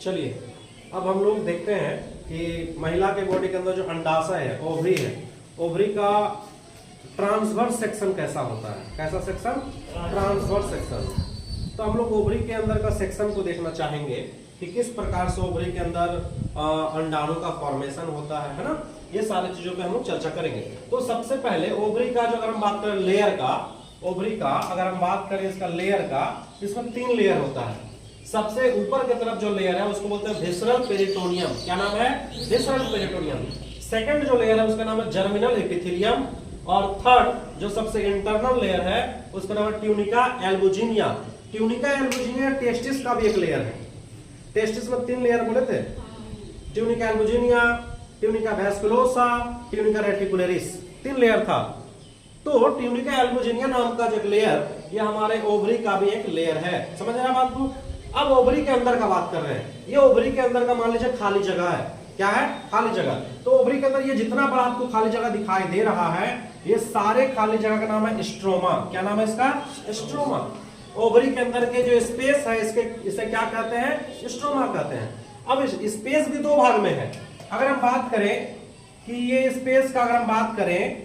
चलिए अब हम लोग देखते हैं कि महिला के बॉडी के अंदर जो अंडाशय है, ओवरी है, ओवरी का ट्रांसवर्स सेक्शन कैसा होता है। कैसा सेक्शन? Transverse section. तो हम लोग ओवरी के अंदर का सेक्शन को देखना चाहेंगे कि किस प्रकार से ओवरी के अंदर अंडाणु का फॉर्मेशन होता है ना। ये सारी चीजों पे हम लोग चर्चा करेंगे। तो सबसे पहले ओवरी का जो अगर हम बात करें लेयर का, ओवरी का अगर हम बात करें इसका लेयर का, इसमें 3 लेयर होता है। सबसे ऊपर की तरफ जो लेयर है उसको बोलते हैं विसरल पेरिटोनियम। क्या नाम है? Visceral peritoneum. सेकंड जो लेयर है उसका नाम है जर्मिनल एपिथेलियम। और थर्ड जो सबसे इंटरनल लेयर है उसका नाम है tunica albuginea. Tunica albuginea testis का भी एक लेयर है। टेस्टिस में 3 लेयर बोले थे, tunica albuginea, tunica vasculosa, tunica reticularis, 3 layer था। तो ट्यूनिका एल्बुजिनिया नाम का जो लेयर, ये हमारे ओवरी का भी एक लेयर है। समझ रहे हैं बात को? अब ओवरी के अंदर का बात कर रहे हैं। ये ओवरी के अंदर का मान लीजिए खाली जगह है। क्या है? खाली जगह। तो ओवरी के अंदर ये जितना बड़ा आपको खाली जगह दिखाई दे रहा है, ये सारे खाली जगह का नाम है स्ट्रोमा। क्या नाम है इसका? स्ट्रोमा। ओवरी के अंदर के जो स्पेस है इसे क्या कहते हैं? स्ट्रोमा कहते हैं। अब स्पेस भी 2 भाग में है। अगर हम बात करें कि ये स्पेस का, अगर हम बात करें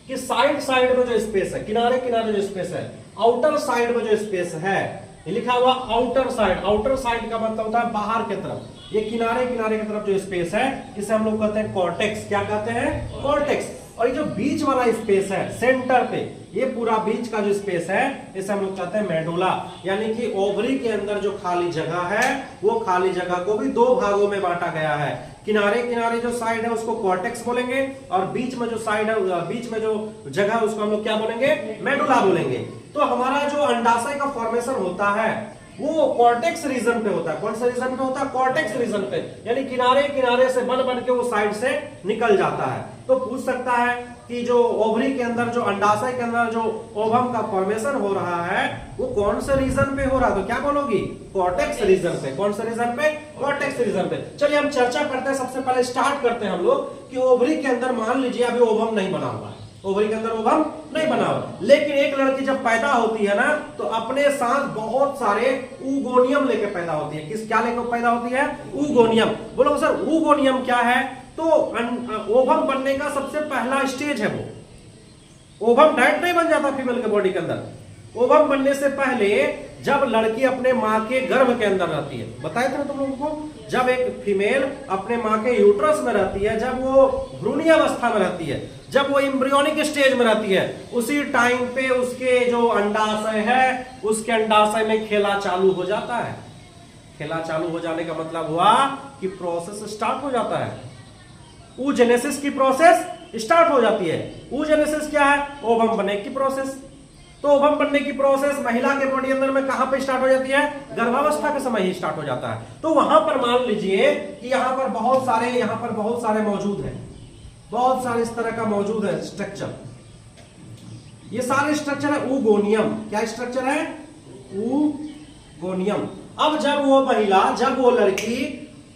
कि साइड में जो स्पेस है, किनारे जो स्पेस है, आउटर साइड में जो स्पेस है, ये लिखा हुआ आउटर साइड। आउटर साइड का मतलब होता है बाहर की तरफ। ये किनारे की तरफ जो स्पेस है इसे हम लोग कहते हैं कॉर्टेक्स। क्या कहते हैं? कॉर्टेक्स। और ये जो बीच वाला स्पेस है सेंटर पे, ये पूरा बीच का जो स्पेस है इसे हम लोग कहते हैं मेडुला। यानी कि ओवरी के अंदर जो खाली जगह है वो खाली जगह को भी 2 भागों में बांटा गया है। किनारे जो साइड है उसको कॉर्टेक्स बोलेंगे, और बीच में जो साइड है, बीच में जो जगह है उसको हम लोग क्या बोलेंगे? मेडुला बोलेंगे। तो हमारा जो अंडाशय का फॉर्मेशन होता है वो कॉर्टेक्स रीजन पे होता है। कौन सा रीजन पे होता है? कॉर्टेक्स रीजन पे। यानी किनारे से बन के वो साइड से निकल जाता है। तो पूछ सकता है कि जो ओवरी के अंदर, जो अंडाशय के अंदर जो ओवम का फॉर्मेशन हो रहा है वो कौन से रीजन पे हो रहा है? तो क्या बोलोगी? कॉर्टेक्स रीजन पे। कौन से रीजन पे? कॉर्टेक्स रीजन पे। चलिए हम चर्चा करते हैं। सबसे पहले स्टार्ट करते हैं हम लोग कि ओवरी के अंदर मान लीजिए अभी ओवम नहीं बना हुआ है, ओवरी के अंदर ओवम नहीं बना हुआ, लेकिन एक लड़की जब पैदा होती है ना तो अपने साथ बहुत सारे ऊगोनियम लेके पैदा होती है। क्या लेकर पैदा होती है? ऊगोनियम। बोलो सर ऊगोनियम क्या है? तो ओवम बनने का सबसे पहला स्टेज है वो। ओवम डायरेक्ट नहीं बन जाता फीमेल के बॉडी के अंदर। ओवम बनने से पहले जब लड़की अपने माँ के गर्भ के अंदर रहती है, बताए थे तुम लोगों को, जब एक फीमेल अपने माँ के यूट्रस में रहती है, जब वो भ्रूणीय अवस्था में रहती है, जब वो एम्ब्रियोनिक स्टेज में रहती है, उसी टाइम पे उसके जो अंडाशय है उसके अंडाशय में खेला चालू हो जाता है। खेला चालू हो जाने का मतलब हुआ कि प्रोसेस स्टार्ट हो जाता है। oogenesis की प्रोसेस स्टार्ट हो जाती है। oogenesis क्या है? ओवम बनने की प्रोसेस। तो ओवम बनने की प्रोसेस महिला के बॉडी अंदर में कहां पे स्टार्ट हो जाती है? गर्भावस्था के समय ही स्टार्ट हो जाता है। तो वहां पर मान लीजिए कि यहां पर बहुत सारे मौजूद हैं, बहुत सारे इस तरह का मौजूद है स्ट्रक्चर। ये सारे स्ट्रक्चर है ऊगोनियम। क्या स्ट्रक्चर है? ऊगोनियम। अब जब वो महिला, जब वो लड़की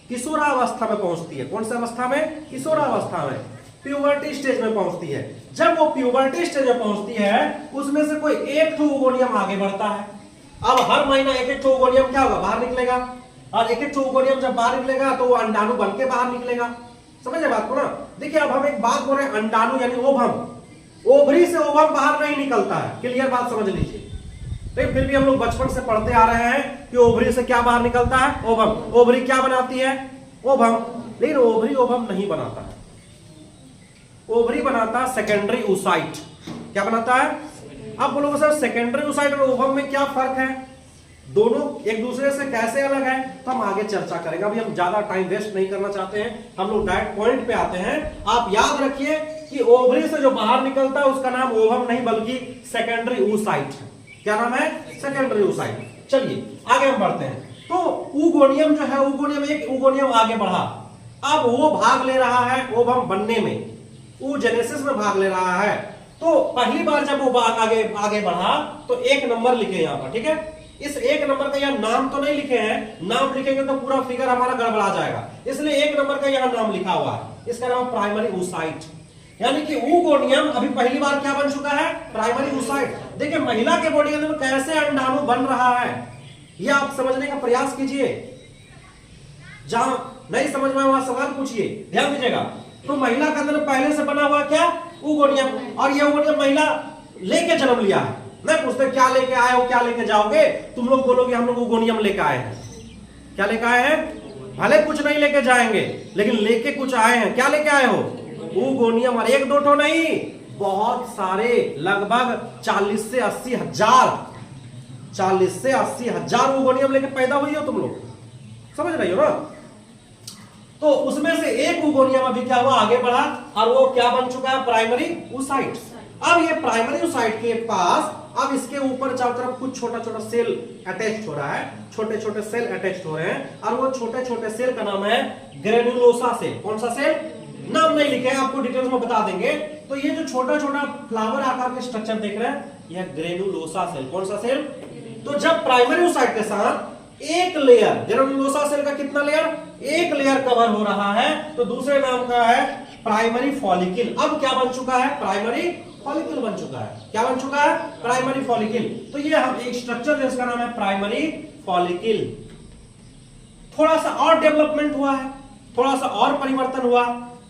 किशोरावस्था में पहुंचती है, कौन सी अवस्था में? किशोरावस्था में, प्यूबर्टी स्टेज में पहुंचती है। जब वो प्यूबर्टी स्टेज में पहुंचती है उसमें से कोई एक ऊगोनियम आगे बढ़ता है। अब हर महीना एक ऊगोनियम क्या होगा? बाहर निकलेगा। और एक ऊगोनियम जब बाहर निकलेगा तो वो अंडाणु बन के बाहर निकलेगा। समझे बात को ना? देखिए अब हम एक बात बोल रहे हैं, अंडाणु यानी ओवम। ओवरी से ओवम बाहर नहीं निकलता है। क्लियर बात समझ लीजिए। लेकिन फिर भी हम लोग बचपन से पढ़ते आ रहे हैं कि ओवरी से क्या बाहर निकलता है? ओवम। ओवरी क्या बनाती है? ओवम। लेकिन ओवरी ओवम नहीं बनाता है। ओवरी बनाता है सेकेंडरी oocyte। क्या बनाता है? अब बोलोगे सर सेकेंडरी oocyte और ओवम में क्या फर्क है? दोनों एक दूसरे से कैसे अलग है? तो हम आगे चर्चा करेंगे। अभी हम ज्यादा टाइम वेस्ट नहीं करना चाहते हैं, हम लोग डायरेक्ट पॉइंट पे आते हैं। आप याद रखिए कि ओवरी से जो बाहर निकलता है उसका नाम ओवम नहीं बल्कि सेकेंडरी oocyte है। क्या नाम है? Secondary oocyte। चलिए आगे हम बढ़ते हैं। तो ऊगोनियम जो है, ऊगोनियम एक ऊगोनियम आगे बढ़ा, अब वो भाग ले रहा है ओवम बनने में, oogenesis में भाग ले रहा है। तो पहली बार जब वो आगे बढ़ा तो 1 नंबर लिखे यहां पर, ठीक है? इस 1 नंबर का यहां नाम तो नहीं लिखे हैं, नाम लिखेंगे तो पूरा फिगर हमारा गड़बड़ा जाएगा, इसलिए 1 नंबर का यहां नाम लिखा हुआ है। इसका नाम प्राइमरी oocyte। यानी कि ऊगोनियम अभी पहली बार क्या बन चुका है? Primary oocyte। देखिए महिला के बॉडी के अंदर कैसे अंडाणु बन रहा है, यह आप समझने का प्रयास कीजिए। जहां नहीं समझ में वहां सवाल पूछिए, ध्यान दीजिएगा। तो महिला के अंदर पहले से बना हुआ क्या, ओगोनियम, और ये ओगोनियम महिला लेके जन्म लिया है। नहीं पूछते क्या लेके आए हो, क्या लेके जाओगे, तुम लोग बोलोगे हम लोग ओगोनियम लेके आए हैं। क्या लेके आए हैं, भले कुछ नहीं लेके जाएंगे लेकिन लेके कुछ आए हैं। क्या लेके आए हो, ओगोनियम, और एक दो ठो नहीं, बहुत सारे, लगभग 40 से 80 हजार, 40 से 80 हजार ओगोनियम लेके पैदा हुई हो तुम लोग, समझ रही हो ना। तो उसमें से एक ओगोनियम अभी क्या हुआ, आगे बढ़ा, और वो क्या बन चुका है, प्राइमरी oocyte। अब ये प्राइमरी oocyte के पास अब इसके ऊपर चारों तरफ कुछ छोटा छोटा सेल अटैच हो रहा है, छोटे छोटे सेल अटैच हो रहे हैं, और वो छोटे छोटे सेल का नाम है ग्रेनुलोसा सेल। कौन सा सेल, नाम नहीं लिखे हैं, आपको डिटेल्स में बता देंगे। तो ये जो छोटा छोटा फ्लावर आकार के स्ट्रक्चर देख रहे हैं, यह ग्रेनुलोसा सेल। कौन सा सेल, तो जब प्राइमरी oocyte के साथ एक लेयर, ग्रेनुलोसा सेल का कितना लेयर, एक लेयर कवर हो रहा है, तो दूसरे नाम का है प्राइमरी फॉलिकल। अब क्या बन चुका है, प्राइमरी फॉलिकल बन चुका है। क्या बन चुका है, प्राइमरी फॉलिकल। तो ये हम एक स्ट्रक्चर है, इसका नाम है प्राइमरी फॉलिकल। थोड़ा सा और डेवलपमेंट हुआ है, थोड़ा सा और परिवर्तन हुआ।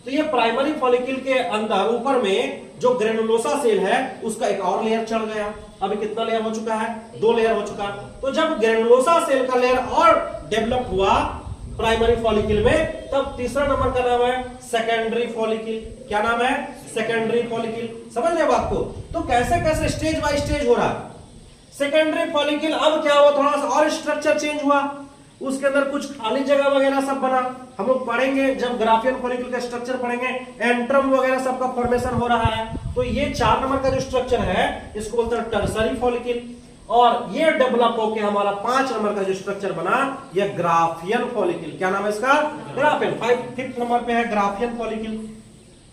तो ये प्राइमरी फॉलिकल के अंदर ऊपर में जो ग्रेनुलोसा सेल है उसका एक और लेयर चढ़ गया। अभी कितना लेयर हो चुका है, 2 लेयर हो चुका है। तो जब ग्रेनुलोसा सेल का लेयर और डेवलप हुआ प्राइमरी फॉलिकल में, तब तीसरा नंबर का नाम है सेकेंडरी फॉलिकल। क्या नाम है, सेकेंडरी फॉलिकल। समझ रहे बात को। तो कैसे कैसे स्टेज बाय स्टेज हो रहा है। सेकेंडरी फॉलिकल अब क्या हुआ, थोड़ा सा और स्ट्रक्चर चेंज हुआ, उसके अंदर कुछ खाली जगह वगैरह सब बना। हम लोग पढ़ेंगे जब ग्राफियन फॉलिकल का स्ट्रक्चर पढ़ेंगे, एंट्रम वगैरह सबका फॉर्मेशन हो रहा है। तो ये 4 नंबर का जो स्ट्रक्चर है इसको बोलते हैं टर्सरी फॉलिकल, और ये डेवलप होके हमारा 5 नंबर का जो स्ट्रक्चर बना ये ग्राफियन फॉलिकल। क्या नाम है इसका, ग्राफियन। 5th नंबर पे है ग्राफियन फॉलिकल।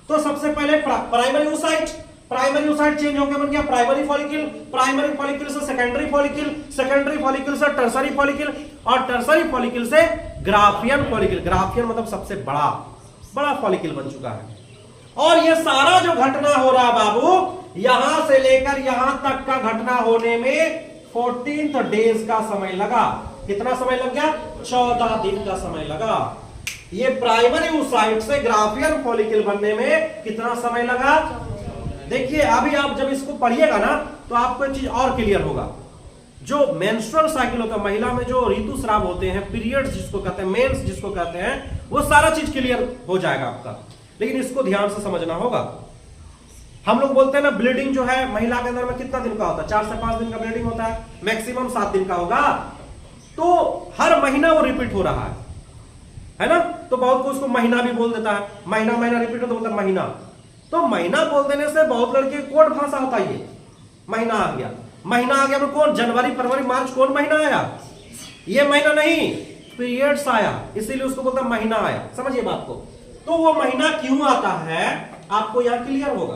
तो सबसे पहले primary oocyte, primary oocyte change होकर बन गया प्राइमरी फॉलिकल, प्राइमरी फॉलिकल से सेकेंडरी फॉलिकल, सेकेंडरी फॉलिकल से टर्सरी फॉलिकल, और टर्सरी फॉलिकल से ग्राफियन फॉलिकल। ग्राफियन मतलब सबसे बड़ा फॉलिकल बन चुका है। और ये सारा जो घटना हो रहा है बाबू, यहां से लेकर यहां तक का घटना होने में 14 डेज का समय लगा। कितना समय लग गया, 14 दिन का समय लगा। ये प्राइमरी oocyte से ग्राफियन फॉलिकल बनने में कितना समय लगा। देखिए अभी आप जब इसको पढ़िएगा ना तो आपको एक चीज और क्लियर होगा। जो मेंस्ट्रुअल साइकिल होता है, महिला में जो ऋतुस्राव होते हैं, पीरियड्स जिसको कहते हैं, मेंस जिसको कहते हैं, वो सारा चीज क्लियर हो जाएगा आपका। लेकिन इसको ध्यान से समझना होगा। हम लोग बोलते हैं ना ब्लीडिंग जो है महिला के अंदर में कितना दिन का होता है, 4 से 5 दिन का ब्लीडिंग होता है, मैक्सिमम 7 दिन का होगा। तो हर महीना वो रिपीट हो रहा है ना। तो बहुत को उसको महीना भी बोल देता है, महीना महीना रिपीट हो तो बोलता है महीना। तो महीना बोल देने से बहुत लड़के कोड भाषा होता है, ये महीना आ गया, महीना आ गया तो कौन, जनवरी फरवरी मार्च कौन महीना आया, ये महीना नहीं, पीरियड्स आया, इसीलिए उसको बोलता महीना आया। समझिए बात को। तो वो महीना क्यों आता है आपको यहाँ क्लियर होगा,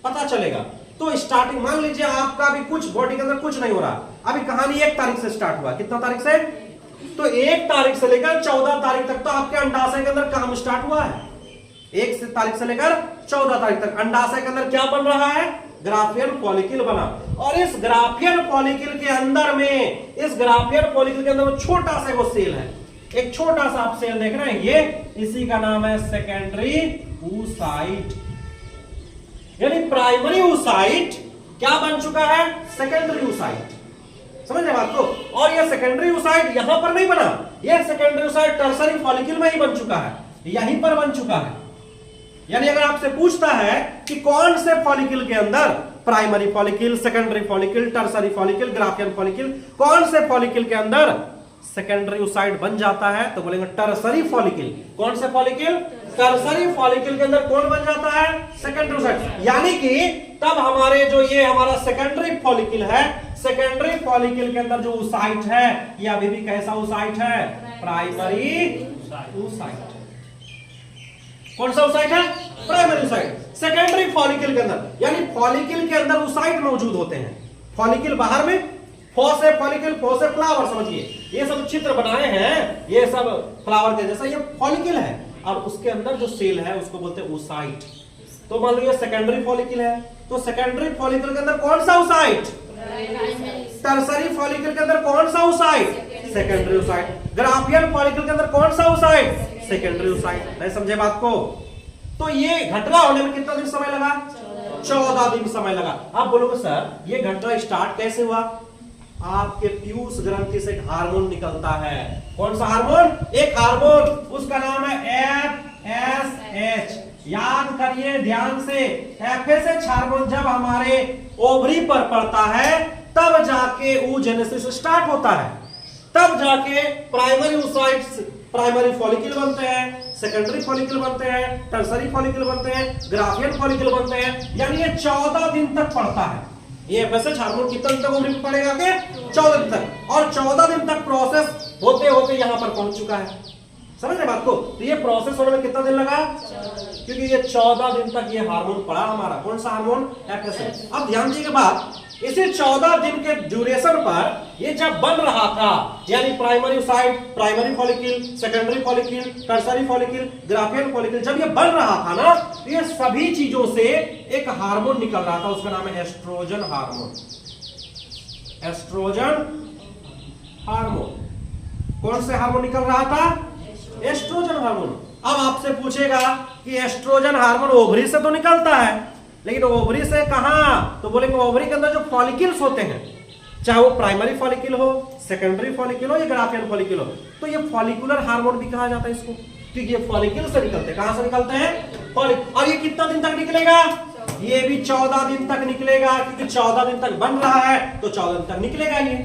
पता चलेगा। तो स्टार्टिंग मान लीजिए आपका अभी कुछ बॉडी के अंदर कुछ नहीं हो रहा, अभी कहानी 1 तारीख से स्टार्ट हुआ। कितना तारीख से, तो 1 तारीख से लेकर 14 तारीख तक तो आपके अंडाशय के अंदर काम स्टार्ट हुआ है। 1 तारीख से लेकर 14 तारीख तक अंडाशय के अंदर क्या बन रहा है, ग्राफियन फॉलिकल बना। और इस ग्राफियन फॉलिकल के अंदर में, इस ग्राफियन फॉलिकल के अंदर छोटा सा वो सेल है, एक छोटा सा आप सेल देख रहे हैं, ये इसी का नाम है सेकेंडरी oocyte। यानी प्राइमरी oocyte क्या बन चुका है, सेकेंडरी oocyte। समझ रहे बात को। और ये सेकेंडरी oocyte यहां पर नहीं बना, ये सेकेंडरी oocyte टर्सरी फॉलिकल में ही बन चुका है, यहीं पर बन चुका है। यानी अगर आपसे पूछता है कि कौन से फॉलिकल के अंदर, primary follicle, secondary follicle, tertiary follicle, Graafian follicle, कौन से फॉलिकल के अंदर सेकेंडरी oocyte बन जाता है, तो बोलेंगे टर्सरी फॉलिकल। कौन से फॉलिकल, टर्सरी फॉलिकल के अंदर कौन बन जाता है, सेकेंडरी oocyte। यानी कि तब हमारे जो ये हमारा सेकेंडरी फॉलिकल है, सेकेंडरी फॉलिकल के अंदर जो oocyte है, ये अभी भी कैसा oocyte है, प्राइमरी oocyte। कौन सा oocyte है, प्राइमरी oocyte। सेकेंडरी फॉलिकल के अंदर, यानी फॉलिकल के अंदर oocyte मौजूद होते हैं, फॉलिकल बाहर में, फो से फॉलिकल, फो से फ्लावर। समझिए ये सब चित्र बनाए हैं, ये सब फ्लावर के जैसा, ये फॉलिकल है, और उसके अंदर जो सेल है उसको बोलते हैं oocyte। तो मान लो ये सेकेंडरी फॉलिकल है, तो सेकेंडरी फॉलिकल के अंदर कौन सा oocyte, टर्सरी फॉलिकल के अंदर कौन सा oocyte, secondary oocyte. Graafian follicle के अंदर कौन सा ओसाइट? Secondary oocyte. नहीं समझे बात को? तो ये घटना होने में कितना दिन समय लगा? 14 दिन समय लगा। आप बोलोगे सर ये घटना स्टार्ट कैसे हुआ? आपके पीयूष ग्रंथि से एक हार्मोन निकलता है। कौन सा हार्मोन? एक हार्मोन, उसका नाम है FSH। याद करिए ध्यान से, FSH हार्मोन जब हमारे ओवरी पर पड़ता है तब जाके oogenesis स्टार्ट होता है, तब जाके प्राइमरी oocytes, प्राइमरी फॉलिकल बनते हैं, सेकेंडरी फॉलिकल बनते हैं, टर्सरी फॉलिकल बनते हैं, ग्राफियन फॉलिकल बनते हैं। यानी ये 14 दिन तक पड़ता है। ये FSH हार्मोन कितने दिन तक ओवरी में पड़ेगा के? 14 दिन तक। और 14 दिन तक प्रोसेस होते होते यहां पर पहुंच चुका है। समझ रहे बात को? तो ये प्रोसेस होने में कितना दिन लगा? क्योंकि ये 14 दिन तक ये हार्मोन पड़ा हमारा। कौन सा हार्मोन? FSH। अब ध्यान दीजिएगा बात, इसे 14 दिन के ड्यूरेशन पर ये जब बन रहा था, यानी primary oocyte, primary follicle, secondary follicle, tertiary follicle, Graafian follicle, जब ये बन रहा था ना, तो ये सभी चीजों से एक हार्मोन निकल रहा था, उसका नाम है एस्ट्रोजन हार्मोन। Oestrogen hormone. कौन से हार्मोन निकल रहा था? Oestrogen hormone. अब आपसे पूछेगा कि एस्ट्रोजन हार्मोन ओवरी से तो निकलता है, लेकिन ओवरी से कहां? तो बोलेंगे ओवरी के अंदर जो फॉलिकल्स होते हैं, चाहे वो प्राइमरी फॉलिकल हो, सेकेंडरी फॉलिकल हो या ग्राफियन फॉलिकल हो, तो ये फॉलिकुलर हार्मोन भी कहा जाता है इसको, क्योंकि ये फॉलिकल से निकलते हैं। कहां से निकलते हैं? फॉलिकल। और ये कितना दिन तक निकलेगा? ये भी 14 दिन तक निकलेगा, क्योंकि 14 दिन तक बन रहा है तो 14 दिन तक निकलेगा। ये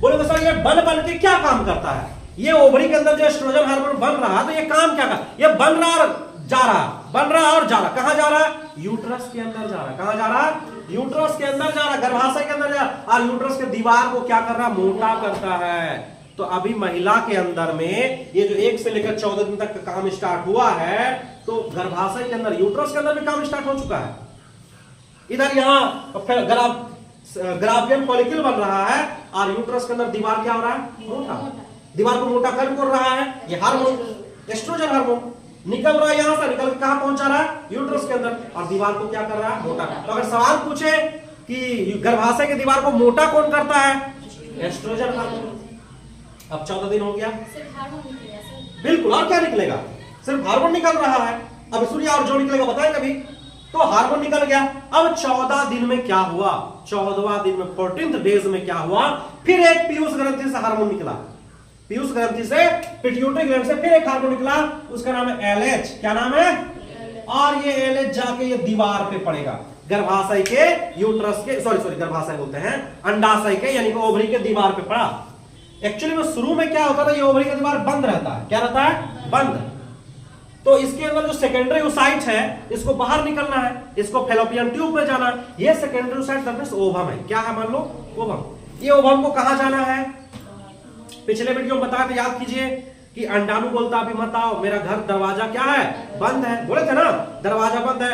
बोले सर ये बन के क्या काम करता है? ये ओवरी के अंदर जो एस्ट्रोजन हार्मोन बन रहा है तो ये काम क्या कर? ये बन रहा और जा रहा, बन रहा और जा रहा। कहां जा रहा? यूट्रस के अंदर जा रहा। कहां जा रहा? यूट्रस के अंदर जा रहा, गर्भाशय के अंदर जा रहा। और यूट्रस के दीवार को क्या कर रहा? मोटा करता है। तो अभी महिला के अंदर में ये जो 1 से लेकर 14 दिन तक का काम स्टार्ट हुआ है, तो गर्भाशय के अंदर, यूट्रस के अंदर भी काम स्टार्ट हो चुका है। इधर यहां ग्राफियन फॉलिकल बन रहा है और यूट्रस के अंदर दीवार क्या हो रहा है? मोटा। दीवार को मोटा कर रहा है ये हार्मोन, एस्ट्रोजन हार्मोन निकल रहा है। यहां से निकल के कहां पहुंचा रहा है? यूट्रस के अंदर, और दीवार को क्या कर रहा है? मोटा। तो अगर सवाल पूछे कि गर्भाशय की दीवार को मोटा कौन करता है? Oestrogen hormone. अब 14 दिन हो गया, बिल्कुल। और क्या निकलेगा? सिर्फ हार्मोन निकल रहा है। अब सुनिए और जो निकलेगा बताएं कभी। तो हार्मोन निकल गया। अब 14 दिन में क्या हुआ? 14वां दिन में 14th डेज में क्या हुआ? फिर एक पीयूष ग्रंथि से हार्मोन निकला। पीयूष ग्रंथि से, पिट्यूटरी ग्लैंड से फिर एक हार्मोन निकला, उसका नाम है LH। क्या नाम है? और ये LH जाके ये दीवार पे पड़ेगा, गर्भाशय के, यूट्रस के, सॉरी गर्भाशय बोलते हैं, अंडाशय के, यानी कि ओवरी के दीवार पे पड़ा। एक्चुअली में शुरू में क्या होता था? ये ओवरी का दीवार बंद रहता है। क्या रहता है? बंद। तो इसके अंदर जो सेकेंडरी ओसाइट है, इसको बाहर निकलना है, इसको फैलोपियन ट्यूब में जाना है। ये सेकेंडरी ओसाइट दैट ओवम है। क्या है? मान लो ओवम। ये ओवम को कहां जाना है? पिछले वीडियो में बताया था, याद कीजिए कि अंडाणु बोलता अभी मत आओ, मेरा घर दरवाजा क्या है? बंद है। बोले थे ना दरवाजा बंद है।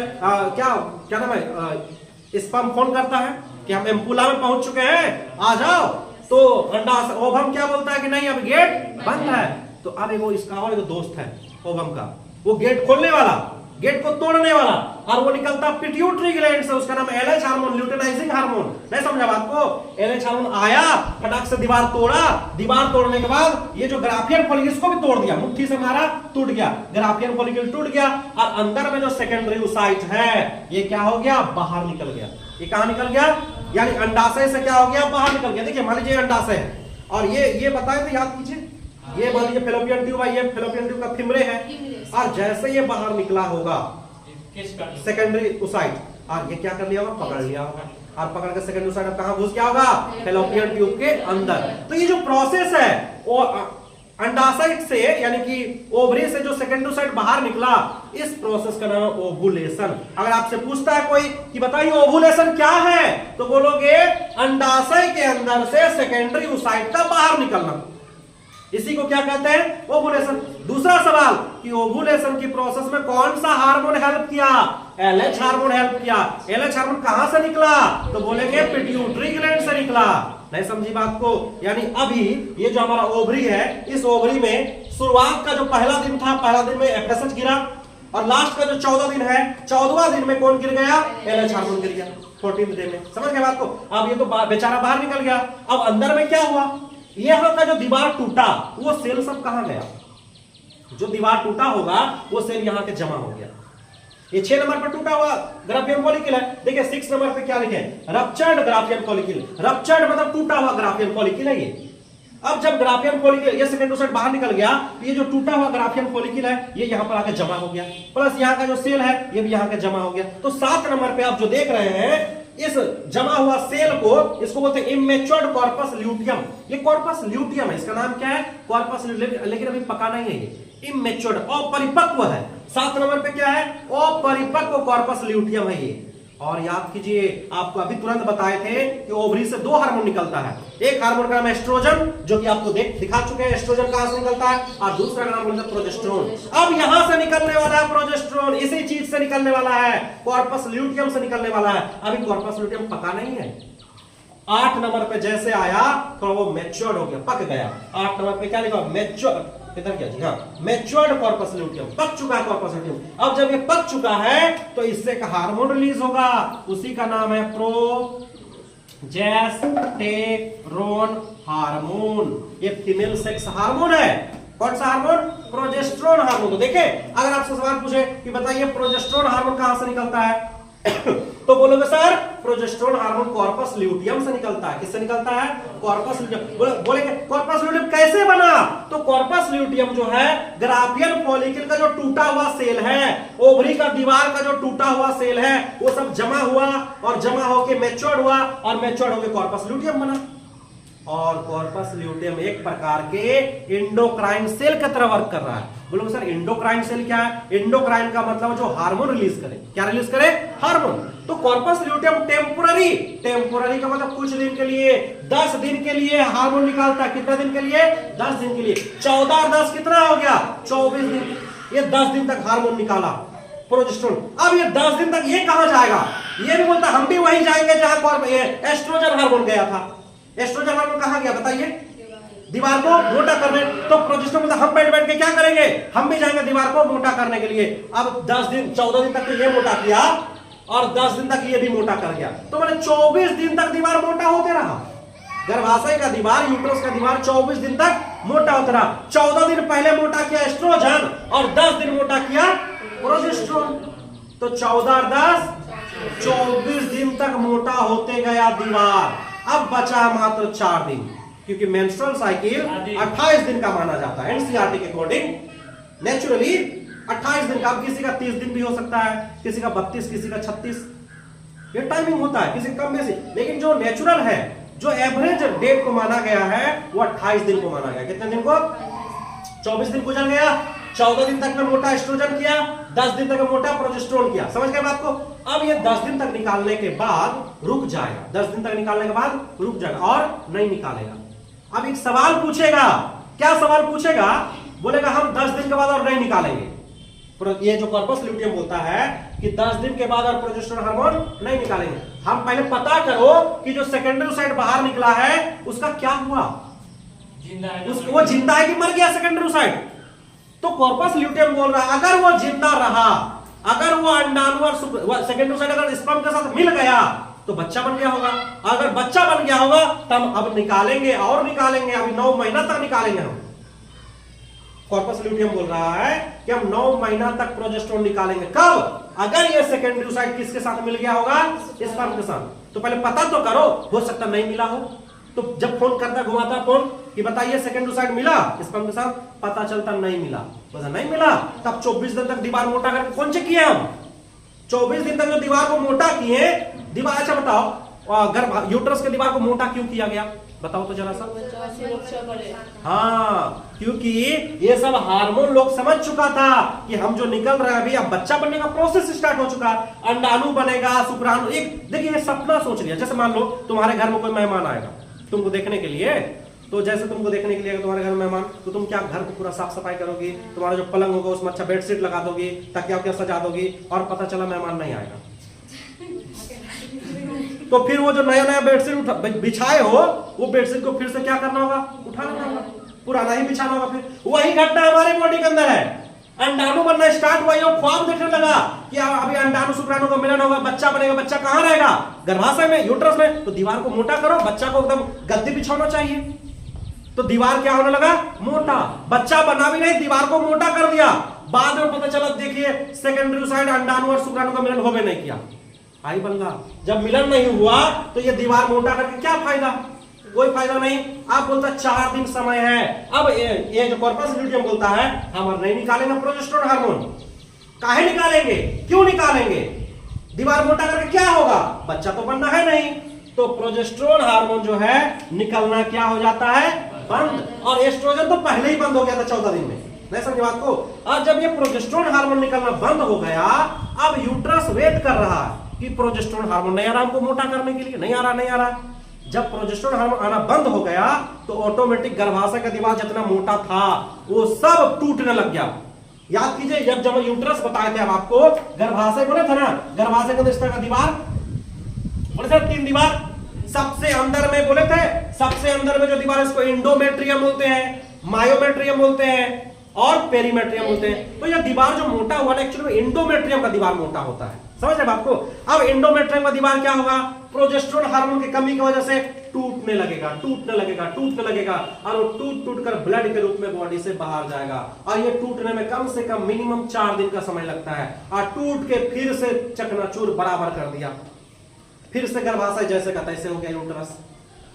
क्या नाम है? स्पर्म फोन करता है कि हम एम्पुला में पहुंच चुके हैं, आ जाओ। तो अंडा ओवम क्या बोलता है कि नहीं अब गेट बंद है। तो अब वो इसका और एक दोस्त है ओवम का, वो गेट खोलने वाला, गेट को तोड़ने वाला, और वो निकलता पिट्यूटरी ग्लैंड से, उसका नाम LH हार्मोन, ल्यूटेनाइजिंग हार्मोन। नहीं समझा बात को? LH हार्मोन आया, फटाक से दीवार तोड़ा, दीवार तोड़ने के बाद ये जो ग्राफियन फॉलिकल इसको भी तोड़ दिया, मुट्ठी से मारा, टूट गया, ग्राफियन फॉलिकल टूट गया, और अंदर में जो सेकेंडरी ओसाइट है ये क्या हो गया? बाहर निकल गया। ये कहां निकल गया? यानी अंडाशय से क्या हो गया? बाहर निकल गया। देखिए मान लीजिए अंडाशय है, और ये बताए तो याद कीजिए, ये मान लीजिए फैलोपियन ट्यूब है, ये फैलोपियन ट्यूब का फिमरे है, और जैसे ये बाहर निकला होगा सेकेंडरी ओसाइट, और ये क्या कर लिया होगा? पकड़ लिया होगा, और पकड़ के सेकेंडरी ओसाइट कहां घुस गया होगा? फैलोपियन ट्यूब के अंदर। तो ये जो प्रोसेस है वो अंडाशय से, यानी कि ओवरी से जो सेकेंडरी ओसाइट बाहर निकला, इस प्रोसेस का नाम है ओवुलेशन। अगर आपसे पूछता है कोई कि बताइए ओवुलेशन क्या है, तो बोलोगे अंडाशय के अंदर से सेकेंडरी ओसाइट का बाहर निकलना, इसी को क्या कहते हैं? ओवुलेशन। दूसरा सवाल कि ओवुलेशन की प्रोसेस में कौन सा हार्मोन हेल्प किया? LH हार्मोन हेल्प किया। LH हार्मोन कहां से निकला? तो बोलेंगे पिट्यूटरी ग्लैंड से निकला। नहीं समझी बात को? यानी अभी ये जो हमारा ओवरी है, इस ओवरी में शुरुआत का जो पहला दिन था, पहला दिन में FSH गिरा, और लास्ट का जो 14 दिन है, 14वां दिन में कौन गिर गया? LH हार्मोन गिर गया 14th डे में। समझ गए बात को? अब ये तो बेचारा बाहर निकल गया। अब अंदर में क्या हुआ? यहां का जो दीवार टूटा वो सेल सब कहां गया? जो दीवार टूटा होगा वो सेल यहां के जमा हो गया। ये 6 नंबर पर टूटा हुआ ग्राफियन फॉलिकल है। देखिए 6 नंबर पे क्या लिखे? Ruptured Graafian follicle. रप्चर्ड मतलब टूटा हुआ ग्राफियन फॉलिकल है ये। अब जब ग्राफियन फॉलिकल ये सेकेंडोसाइट बाहर निकल गया, ये जो टूटा हुआ ग्राफियन फॉलिकल है ये यहां पर आकर जमा हो गया, प्लस यहां का जो सेल है ये भी यहां के जमा हो गया। तो 7 नंबर पे आप जो देख रहे हैं इस जमा हुआ सेल को, इसको बोलते हैं इमेच्योर्ड कॉर्पस ल्यूटियम। ये कॉर्पस ल्यूटियम है, इसका नाम क्या है? कॉर्पस ल्यूटियम, लेकिन अभी पका नहीं है ये, इमेच्योर्ड, अपरिपक्व है। 7 नंबर पे क्या है? अपरिपक्व कॉर्पस ल्यूटियम है ये। और याद कीजिए, आपको अभी तुरंत बताए थे कि ओवरी से 2 हार्मोन निकलता है। एक हार्मोन का नाम एस्ट्रोजन, जो कि आपको दिखा चुके हैं एस्ट्रोजन कहां से निकलता है, और दूसरा का नाम बोलते हैं प्रोजेस्टेरोन। अब यहां से निकलने वाला है प्रोजेस्टेरोन, इसी चीज से निकलने वाला है, कॉर्पस ल्यूटियम से निकलने वाला है। अभी कॉर्पस ल्यूटियम पका नहीं है। 8 नंबर पे जैसे आया तो वो मैच्योर्ड हो गया, पक गया। 8 नंबर पे क्या लिखा? मैच्योर्ड, इधर क्या जी? हाँ, मैच्योर्ड कॉर्पस ल्यूटियम, पक चुका है कॉर्पस ल्यूटियम। अब जब ये पक चुका है तो इससे एक हार्मोन रिलीज होगा, उसी का नाम है प्रोजेस्टेरोन हार्मोन। ये फीमेल सेक्स हार्मोन है। कौन सा हार्मोन? Progesterone hormone. तो देखे, अगर आपसे सवाल पूछे कि बताइए प्रोजेस्टेरोन हार्मोन कहां से निकलता है तो बोलोगे sir progesterone hormone corpus luteum से निकलता है। किससे निकलता है? Corpus luteum. बोलेंगे कॉर्पस ल्यूटियम कैसे बना? तो कॉर्पस ल्यूटियम जो है ग्राफियन फॉलिकल का जो टूटा हुआ सेल है, ओवरी का दीवार का जो टूटा हुआ सेल है, वो सब जमा हुआ और जमा होकर मैच्योर्ड हुआ और मैच्योर्ड होकर कॉर्पस ल्यूटियम बना। और कॉर्पस ल्यूटियम एक प्रकार के एंडोक्राइन सेल की तरह वर्क कर रहा है। बोलो सर इंडोक्राइन सेल क्या है? इंडोक्राइन का मतलब जो हार्मोन रिलीज करे। क्या रिलीज करे? हार्मोन। तो कॉर्पस ल्यूटियम टेम्पोररी, टेम्पोररी का मतलब कुछ दिन के लिए, 10 दिन के लिए हार्मोन निकालता है। कितने दिन के लिए? 10 दिन के लिए। 14 और 10 कितना हो गया? 24 दिन। ये 10 दिन तक हार्मोन निकाला प्रोजेस्टेरोन। अब ये 10 दिन तक ये कहां जाएगा? ये भी बोलता हम भी वहीं जाएंगे जहां एस्ट्रोजन हार्मोन गया था। एस्ट्रोजन हार्मोन कहां गया बताइए? दीवार को मोटा करने। तो प्रोजेस्टेरोन मतलब हम बैठ के क्या करेंगे? हम भी जाएंगे दीवार को मोटा करने के लिए। अब 10 दिन 14 दिन तक तो ये मोटा किया और 10 दिन तक ये भी मोटा कर गया, तो मैंने 24 दिन तक दीवार मोटा होते रहा। गर्भाशय का दीवार, यूट्रस का दीवार 24 दिन तक मोटा होता रहा। 14 दिन पहले मोटा किया एस्ट्रोजन और 10 दिन मोटा किया प्रोजेस्टेरोन। तो 14 और 10 24 दिन तक मोटा होते गया दीवार। अब बचा मात्र 4 दिन, क्योंकि मेंस्ट्रुअल साइकिल 28 दिन का माना जाता है एनसीईआरटी के अकॉर्डिंग। नेचुरली 28 दिन का, अब किसी का 30 दिन भी हो सकता है, किसी का 32, किसी का 36, ये टाइमिंग होता है, किसी कम बेसी। लेकिन जो नेचुरल है, जो एवरेज डेट को माना गया है वो 28 दिन को माना गया। कितने दिन को? 24 दिन गुजर गया, 14 दिन तक में मोटा एस्ट्रोजन किया, 10 दिन तक में मोटा प्रोजेस्टेरोन किया। समझ गए बात को? अब ये 10 दिन तक निकालने के बाद रुक जाएगा, 10 दिन तक निकालने के बाद रुक जाएगा और नहीं निकालेगा। अब एक सवाल पूछेगा। क्या सवाल पूछेगा? बोलेगा हम 10 दिन के बाद और नहीं निकालेंगे। ये जो कॉर्पस ल्यूटियम बोलता है कि 10 दिन के बाद और प्रोजेस्टेरोन हार्मोन नहीं निकालेंगे। हम पहले पता करो कि जो सेकेंडरी साइड बाहर निकला है उसका क्या हुआ, वो जिंदा है कि मर गया सेकेंडरी साइड। तो कॉर्पस ल्यूटियम बोल रहा है अगर वो जिंदा रहा, अगर वो अंडाणु और सेकेंडरी साइड अगर स्पर्म के साथ मिल गया तो बच्चा बन गया होगा। अगर बच्चा बन गया होगा तब अब निकालेंगे और निकालेंगे, अभी 9 महीना तक निकालेंगे हम। कॉर्पस ल्यूटियम बोल रहा है कि हम 9 महीना तक प्रोजेस्टेरोन निकालेंगे। कब? अगर ये सेकेंडरी साइड किसके साथ मिल गया होगा? स्पर्म के साथ। तो पहले पता तो करो, हो सकता नहीं मिला हो। तो जब फोन करता घुमाता फोन कि बताइए सेकेंडरी साइड मिला स्पर्म के साथ, पता चलता नहीं मिला, बोला नहीं मिला, तब 24 दिन तक दीवार मोटा करके कौन से किए हम? 24 दिन तक जो दीवार को मोटा किए, दीवार, अच्छा बताओ गर्भ यूट्रस के दीवार को मोटा क्यों किया गया? बताओ तो जरा सा। हाँ, क्योंकि ये सब हार्मोन लोग समझ चुका था कि हम जो निकल रहे हैं अभी, अब बच्चा बनने का प्रोसेस स्टार्ट हो चुका, अंडाणु बनेगा, शुक्राणु। एक देखिए सपना सोच लिया, जैसे मान लो तुम्हारे घर में कोई मेहमान आएगा तुमको देखने के लिए, तो जैसे तुमको देखने के लिए तुम्हारे घर में मेहमान, तो तुम क्या घर को पूरा साफ सफाई करोगी, तुम्हारा जो पलंग होगा उसमें अच्छा बेडशीट लगा दोगी, तकिया क्या सजा दोगी, और पता चला मेहमान नहीं आएगा। तो फिर वो जो नया नया बेडशीट बिछाए हो, वो बेडशीट को फिर से क्या करना होगा? उठाना होगा, पुराना ही बिछाना होगा। फिर वही घटना हमारे बॉडी के अंदर है। अंडाणु बनना स्टार्ट हुआ, ख्वाब देखने लगा कि अभी अंडाणु शुक्राणु का मिलन होगा, बच्चा बनेगा। बच्चा कहां रहेगा? गर्भाशय में, यूट्रस में। तो दीवार को मोटा करो, बच्चा को एकदम गद्दी बिछाना चाहिए। तो दीवार क्या होने लगा? मोटा। बच्चा बना भी नहीं, दीवार को मोटा कर दिया। बाद में पता चला, देखिए सेकेंडरी साइड अंडाणु और शुक्राणु का मिलन हो भी नहीं किया, आई बंगा। जब मिलन नहीं हुआ तो ये दीवार मोटा करके क्या फायदा? कोई फायदा नहीं। आप बोलता 4 दिन समय है। अब ये जो कॉर्पस ल्यूटियम बोलता है, हम नहीं निकालेंगे प्रोजेस्टेरोन हार्मोन। काहे निकालेंगे? क्यों निकालेंगे? दीवार मोटा करके क्या होगा? बच्चा तो बनना है नहीं। तो प्रोजेस्टेरोन हार्मोन जो है निकलना क्या हो जाता है? बंद। और एस्ट्रोजन तो पहले ही बंद हो गया था 14 दिन में, नहीं समझे बात को? और जब ये प्रोजेस्टेरोन हार्मोन निकलना बंद हो गया, अब यूट्रस वेट कर रहा है कि प्रोजेस्टेरोन हार्मोन नहीं आ रहा हमको मोटा करने के लिए, नहीं आ रहा। जब प्रोजेस्टेरोन हार्मोन आना बंद हो गया तो ऑटोमेटिक गर्भाशय का दीवार जितना मोटा था वो सब टूटने लग गया। याद कीजिए, जब यूट्रस बताए थे अब आपको, गर्भाशय बोले था ना, गर्भाशय का इस तरह का दीवार बोले थे, 3 दीवार। सबसे अंदर में बोले थे, सबसे अंदर में जो दीवार है इसको एंडोमेट्रियम बोलते हैं, मायोमेट्रियम बोलते हैं और पेरीमेट्रियम बोलते हैं। तो यह दीवार जो मोटा हुआ ना, एक्चुअली में एंडोमेट्रियम का दीवार मोटा होता है, समझ रहे आपको? अब एंडोमेट्रियम का दीवार क्या होगा? प्रोजेस्टेरोन हार्मोन की कमी की वजह से टूटने लगेगा और वो टूट कर ब्लड के रूप में बॉडी से बाहर जाएगा। और ये टूटने में कम से कम मिनिमम 4 दिन का समय लगता है। और टूट के फिर से चकनाचूर बराबर कर दिया, फिर से गर्भाशय जैसे का तैसे हो गया यूट्रस।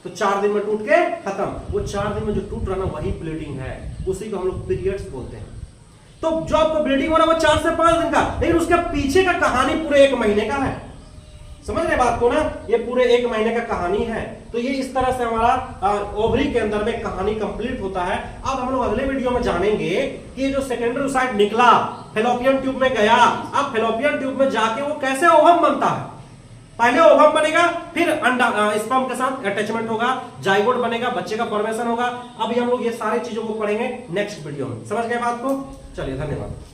तो 4 दिन में टूट के खत्म। वो 4 दिन में जो टूट रहा ना, वही ब्लीडिंग है, उसी को हम लोग पीरियड्स बोलते हैं। तो जो आपको ब्लीडिंग हो रहा है वो 4 से 5 दिन का, लेकिन उसके पीछे का कहानी पूरे 1 महीने का है। समझ रहे बात को ना? ये पूरे 1 महीने का कहानी है। तो ये इस तरह से हमारा ओवरी के अंदर में कहानी कंप्लीट होता है। अब हम लोग अगले वीडियो में जानेंगे कि ये जो सेकेंडरी oocyte निकला, फैलोपियन ट्यूब में गया, अब फैलोपियन ट्यूब में जाके वो कैसे ओवम बनता है। पहले ओवम बनेगा, फिर अंडा स्पर्म के साथ अटैचमेंट होगा, जाइगोट बनेगा, बच्चे का फॉर्मेशन होगा। अभी हम लोग ये सारी चीजों को पढ़ेंगे नेक्स्ट वीडियो में। समझ गए बात को? चलिए, धन्यवाद।